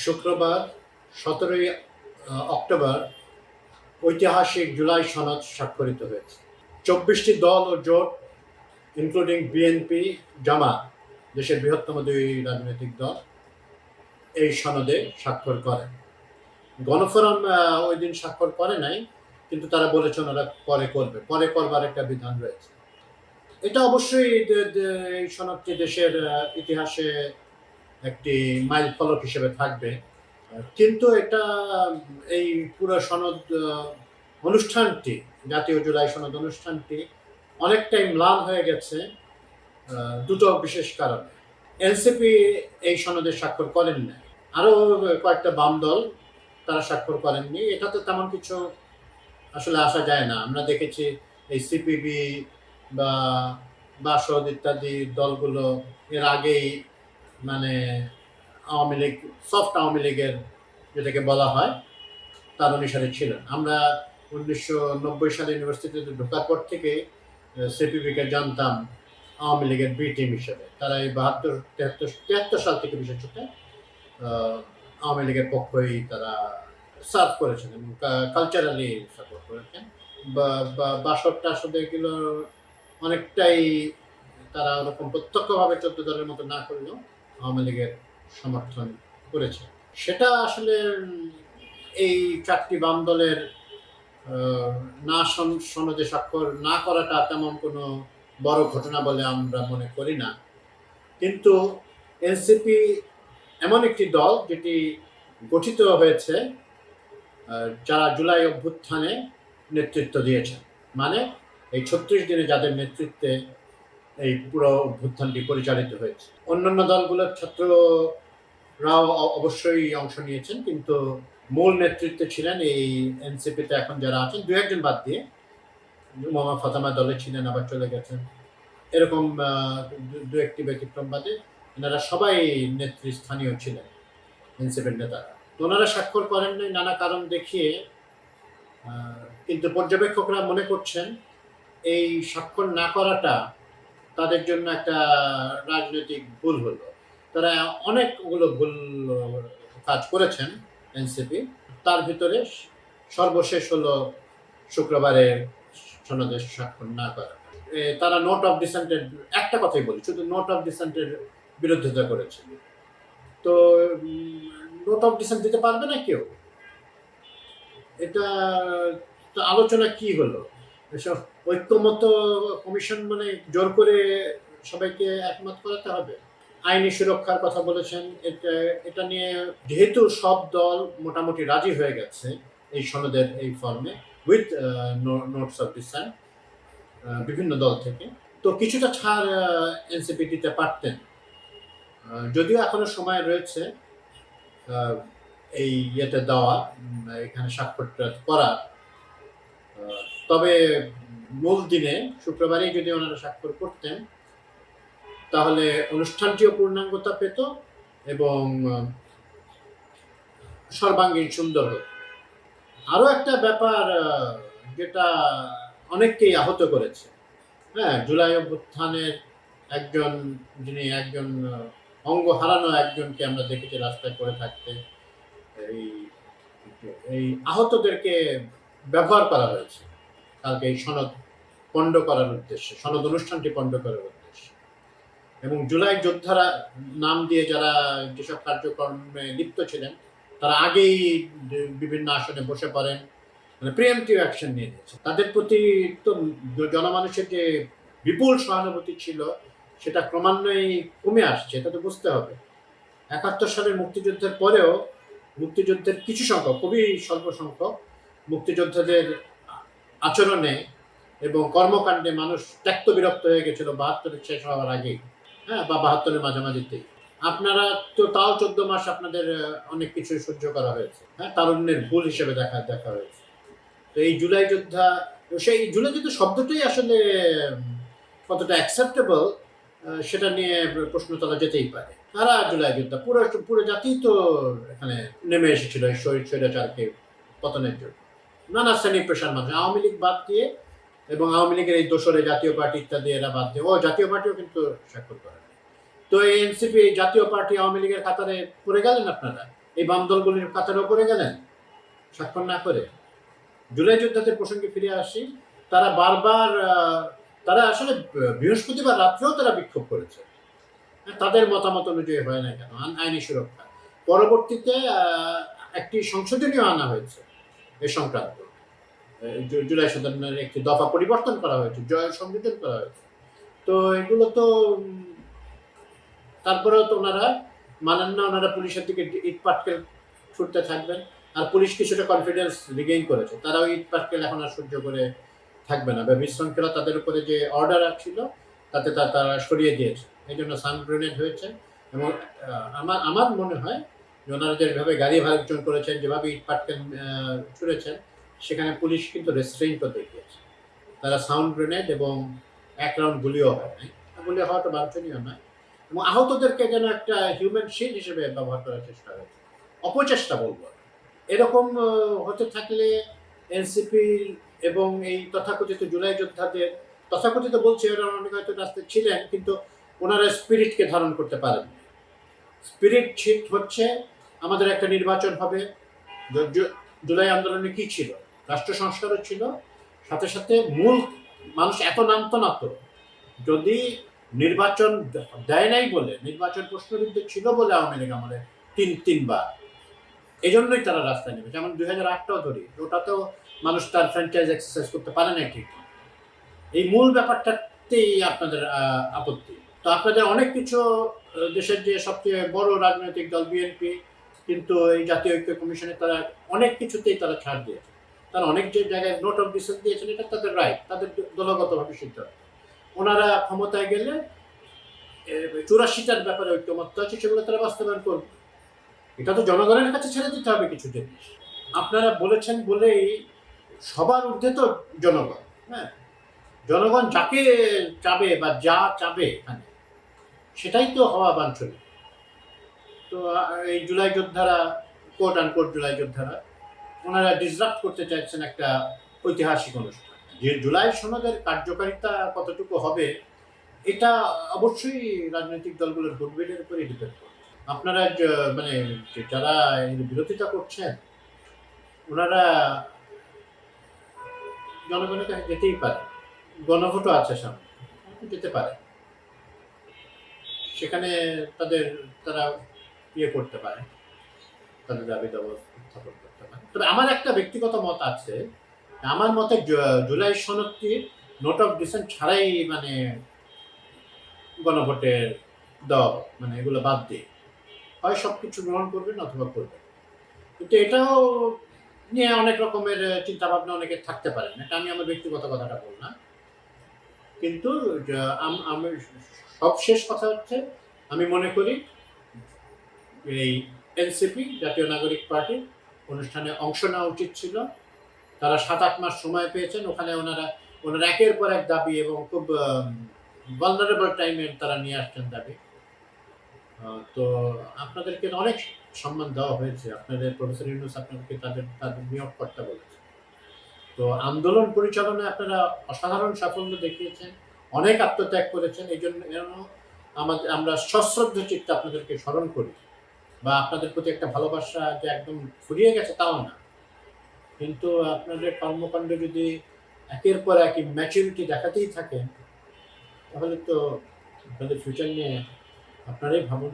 শুক্রবার 17ই অক্টোবর ঐতিহাসিক জুলাই সনদ স্বাক্ষরিত হয়েছে। 24টি দল ও জোট ইনক্লুডিং বিএনপি, জামাত, দেশের বৃহত্তম দুই রাজনৈতিক দল এই সনদে স্বাক্ষর করেন। গণফোরাম ওই দিন স্বাক্ষর করে নাই, কিন্তু তারা বলেছেন ওরা পরে করবে, পরে করবার একটা বিধান রয়েছে। এটা অবশ্যই এই সনদটি দেশের ইতিহাসে একটি মাইল ফলক হিসেবে থাকবে। কিন্তু এটা এই পুরো সনদ অনুষ্ঠানটি, জাতীয় জুলাই সনদ অনুষ্ঠানটি অনেকটাই ম্লান হয়ে গেছে দুটো বিশেষ কারণে। এনসিপি এই সনদে স্বাক্ষর করেন না, আরও কয়েকটা বাম দল তারা স্বাক্ষর করেননি। এটাতে তেমন কিছু আসলে আসা যায় না। আমরা দেখেছি এই সিপিবি বা বাসদ ইত্যাদি দলগুলো এর আগেই মানে আওয়ামী লীগ, সফট আওয়ামী লীগের যেটাকে বলা হয় তার অনুসারে ছিলেন। আমরা 1990 সালে ইউনিভার্সিটিতে ঢোকার পর থেকে সিপিবিকে জানতাম আওয়ামী লীগের বি টিম হিসেবে। তারা এই 72-73 সাল থেকে বিশেষত আওয়ামী লীগের পক্ষই তারা সার্ভ করেছেন এবং কালচারালি সাপোর্ট করেছেন। বাসদটা আসলে এগুলো অনেকটাই তারা ওরকম প্রত্যক্ষভাবে 14 দলের মতো না করলেও আওয়ামী লীগের সমর্থন করেছে। সেটা আসলে এই চারটি বাম দলের না সনদে স্বাক্ষর না করাটা তেমন কোনো বড় ঘটনা বলে আমরা মনে করি না। কিন্তু এনসিপি এমন একটি দল যেটি গঠিত হয়েছে যারা জুলাই অভ্যুত্থানে নেতৃত্ব দিয়েছেন, মানে এই 36 দিনে যাদের নেতৃত্বে এই পুরো অভ্যুত্থানটি পরিচালিত হয়েছে। অন্যান্য দলগুলোর ছাত্ররাও অবশ্যই অংশ নিয়েছেন, কিন্তু মূল নেতৃত্বে ছিলেন এই এনসিপিতে এখন যারা আছেন, দু একজন বাদ দিয়ে। মোহাম্মদ ফাতেমা দলে ছিলেন, আবার চলে গেছেন, এরকম দু একটি ব্যতিক্রম বাদে এনারা সবাই নেতৃস্থানীয় ছিলেন এনসিপির নেতারা। তো ওনারা স্বাক্ষর করেন নাই নানা কারণ দেখিয়ে, কিন্তু পর্যবেক্ষকরা মনে করছেন এই স্বাক্ষর না করাটা তাদের জন্য একটা রাজনৈতিক ভুল হলো। তারা অনেকগুলো ভুল কাজ করেছেন এনসিপি, তার ভিতরে সর্বশেষ হলো শুক্রবারে সনদে স্বাক্ষর না করা। তারা নোট অফ ডিসেন্টের, একটা কথাই বলি, শুধু নোট অফ ডিসেন্টের বিরোধিতা করেছে। তো নোট অফ ডিসেন্ট দিতে পারবে না কেউ। এটা তো আলোচনা কি হলো? এসব ঐক্যমত কমিশন মানে জোর করে সবাইকে একমত করাতে হবে। আইনি সুরক্ষার কথা বলেছেন। এটা নিয়ে যেহেতু সব দল মোটামুটি রাজি হয়ে গেছে এই সনদের এই ফর্মে উইথ নোটস অফ ডিসেন্ট বিভিন্ন দল থেকে, তো কিছুটা ছাড় এনসিপি দিতে পারতেন। যদিও এখনো সময় রয়েছে এই ইয়েতে দেওয়া, এখানে স্বাক্ষরটা করার, তবে মূল দিনে শুক্রবারেই যদি ওনারা স্বাক্ষর করতেন তাহলে অনুষ্ঠানটিও পূর্ণাঙ্গতা পেত এবং সর্বাঙ্গীন সুন্দর হতো। আরও একটা ব্যাপার যেটা অনেককেই আহত করেছে, হ্যাঁ, জুলাই অভ্যুত্থানের একজন অঙ্গ হারানো একজনকে আমরা দেখেছি রাস্তায় পড়ে থাকতে। এই আহতদেরকে ব্যবহার করা হয়েছে কালকে এই সনদ পণ্ড করার উদ্দেশ্যে, সনদ অনুষ্ঠানটি পণ্ড করার উদ্দেশ্যে। এবং জুলাই যোদ্ধারা নাম দিয়ে যারা যেসব কার্যক্রমে লিপ্ত ছিলেন তারা আগেই বিভিন্ন আসনে বসে পড়েন, মানে প্রিএমপ্টিভ অ্যাকশন নিয়ে নিয়েছে। তাদের প্রতি তো জনমানুষের যে বিপুল সহানুভূতি ছিল সেটা ক্রমান্বয়ে কমে আসছে, এটা তো বুঝতে হবে। 71 সালের মুক্তিযুদ্ধের পরেও মুক্তিযুদ্ধের কিছু সংখ্যক, খুবই স্বল্প সংখ্যক মুক্তিযোদ্ধাদের আচরণে এবং কর্মকাণ্ডে মানুষ ত্যক্ত বিরক্ত হয়ে গেছিল 72-এর শেষ হওয়ার আগেই, হ্যাঁ, বা 72-এর মাঝামাঝিতেই। আপনারা তো তাও 14 মাস আপনাদের অনেক কিছু সহ্য করা হয়েছে, হ্যাঁ, তারুণ্যের ভুল হিসেবে দেখা হয়েছে। তো এই জুলাই যোদ্ধা, সেই জুলাই যুদ্ধ শব্দটাই আসলে কতটা অ্যাকসেপ্টেবল সেটা নিয়ে প্রশ্ন তোলা যেতেই পারে। কারা জুলাই যোদ্ধা? পুরো জাতি তো এখানে নেমে এসেছিল এই স্বৈরাচারকে পতনের জন্য। নানা শ্রেণী পেশার মানুষ, আওয়ামী লীগ বাদ দিয়ে এবং আওয়ামী লীগের এই দোসরে জাতীয় পার্টি ইত্যাদি এরা বাদ দিয়ে, জাতীয় পার্টিও কিন্তু স্বাক্ষর করে। তো এই এনসিপি জাতীয় পার্টি আওয়ামী লীগের কাতারে পড়ে গেলেন আপনারা। এই বাম দলগুলির কাতার উপরে গেলেন স্বাক্ষর না করে। জুলাই যোদ্ধাদের প্রসঙ্গে ফিরে আসি, তারা বারবার তারা আসলে বৃহস্পতিবার রাত্রেও তারা বিক্ষোভ করেছে, তাদের মতামত অনুযায়ী হয় না কেন আইনি সুরক্ষা। পরবর্তীতে একটি সংশোধনীয় আনা হয়েছে এ সংক্রান্ত, জুলাই সদনের একটি দফা পরিবর্তন করা হয়েছে, সংযোজন করা হয়েছে। তো এগুলো তো তারপরেও তো ওনারা মানেন না, ওনারা পুলিশের দিকে ইট পাটকেল ছুটতে থাকবেন। আর পুলিশ কিছুটা কনফিডেন্স রিগেইন করেছে, তারাও ইট পাটকেল এখন আর সহ্য করে থাকবে না, বা বিশৃঙ্খলা তাদের উপরে যে অর্ডার ছিল তাতে তারা সরিয়ে দিয়েছে, এই জন্য সান গ্রেনেড হয়েছে। এবং আমার মনে হয় যে ওনারা যেভাবে গাড়ি ভাঙচুর করেছেন, যেভাবে ইট পাটকেল ছুঁড়েছেন, সেখানে পুলিশ কিন্তু রেস্ট্রেইনও দেখিয়েছে। তারা সাউন্ড গ্রেনেড এবং এক রাউন্ড গুলিও হয় নাই, গুলি হওয়াটা বাঞ্ছনীয় নয়। এবং আহতদেরকে যেন একটা হিউম্যান শিল্ড হিসেবে ব্যবহার করার চেষ্টা হয়েছে, অপচেষ্টা বলবো। এরকম হতে থাকলে এনসিপি এবং এই তথাকথিত জুলাই যোদ্ধাদের, তথাকথিত বলছে ওরা অনেক হয়তো রাস্তায় ছিলেন, কিন্তু ওনারা স্পিরিটকে ধারণ করতে পারেন। স্পিরিট হচ্ছে আমাদের একটা নির্বাচন হবে। জুলাই আন্দোলনে কি ছিল? রাষ্ট্র সংস্কারও ছিল, সাথে সাথে মূল মানুষ এত নামতো না তো, যদি নির্বাচন দেয় নাই বলে, নির্বাচন প্রশ্নবিদ্ধ ছিল বলে আওয়ামী লীগ আমাদের তিনবার, এই জন্যই তারা রাস্তায় নেমে। যেমন 2008টাও ধরি, ওটাতেও মানুষ তার ফ্র্যাঞ্চাইজ এক্সারসাইজ করতে পারে না ঠিক। এই মূল ব্যাপারটাতেই আপনাদের আপত্তি। তো আপনাদের অনেক কিছু, দেশের যে সবচেয়ে বড় রাজনৈতিক দল বিএনপি, কিন্তু এই জাতীয় ঐক্য কমিশনে তারা অনেক কিছুতেই তারা ছাড় দিয়েছে। তারা অনেক যে জায়গায় নোট অফ ডিসেন্ট দিয়েছেন, এটা তাদের রাইট, তাদের দলগতভাবে সিদ্ধান্ত। ওনারা ক্ষমতায় গেলে 84টার ব্যাপারে ঐক্যমত্য আছে, সেগুলো তারা বাস্তবায়ন করবে। এটা তো জনগণের কাছে ছেড়ে দিতে হবে কিছু জিনিস। আপনারা বলেছেন বলেই সবার ঊর্ধ্বে তো জনগণ, হ্যাঁ, জনগণ যাকে চাবে বা যা চাবে এখানে, সেটাই তো হওয়া বাঞ্ছনীয়। তো এই জুলাই যোদ্ধারা, কোট আনকোট জুলাই যোদ্ধারা, ওনারা ডিসরাপ্ট করতে চাইছেন একটা ঐতিহাসিক অনুষ্ঠান। যে জুলাই সনদের কার্যকারিতা কতটুকু হবে, এটা অবশ্যই রাজনৈতিক দলগুলোর গুডউইলের উপরে ডিপেন্ড করবে। আপনারা মানে যারা এর বিরোধিতা করছেন, ওনারা জনগণের কাছে যেতেই পারে, গণভোটও আছে সামনে, যেতে পারে, সেখানে তারা ইয়ে করতে পারে, তাদের দাবি দাবা উত্থাপন করতে পারে। তবে আমার একটা ব্যক্তিগত মত আছে, আমার মতে জুলাই সনদটির নোট অফ ডিসেন্ট ছাড়াই মানে গণভোটের দেওয়া, মানে এগুলো বাদ দিয়ে হয় সব কিছু গ্রহণ করবেন অথবা করবেন। কিন্তু এটাও নিয়ে অনেক রকমের চিন্তাভাবনা অনেকে থাকতে পারেন, এটা আমি আমার ব্যক্তিগত কথাটা বললাম। কিন্তু আমি সবশেষ কথা হচ্ছে, আমি মনে করি এই এনসিপি জাতীয় নাগরিক পার্টির অনুষ্ঠানে অংশ নেওয়া উচিত ছিল। তারা 7-8 মাস সময় পেয়েছেন, ওখানে ওনারা একের পর এক দাবি এবং খুব ভালনারেবল টাইমে তারা নিয়ে আসছেন দাবি। তো আপনাদেরকে অনেক সম্মান দেওয়া হয়েছে, আপনাদের প্রফেসর ইউনূস আপনাদেরকে তাদের নিয়োগকর্তা বলেছে। তো আন্দোলন পরিচালনায় আপনারা অসাধারণ সাফল্য দেখিয়েছেন, অনেক আত্মত্যাগ করেছেন, এই জন্য আমরা সশ্রদ্ধ চিত্তে আপনাদেরকে স্মরণ করি, বা আপনাদের প্রতি একটা ভালোবাসা যে একদম ফুরিয়ে গেছে তাও না। কিন্তু আপনাদের কর্মকাণ্ডে যদি একের পর এক ম্যাচুরিটি দেখাতেই থাকেন, তাহলে তো আপনাদের ফিউচার নিয়ে আপনারাই ভাবুন।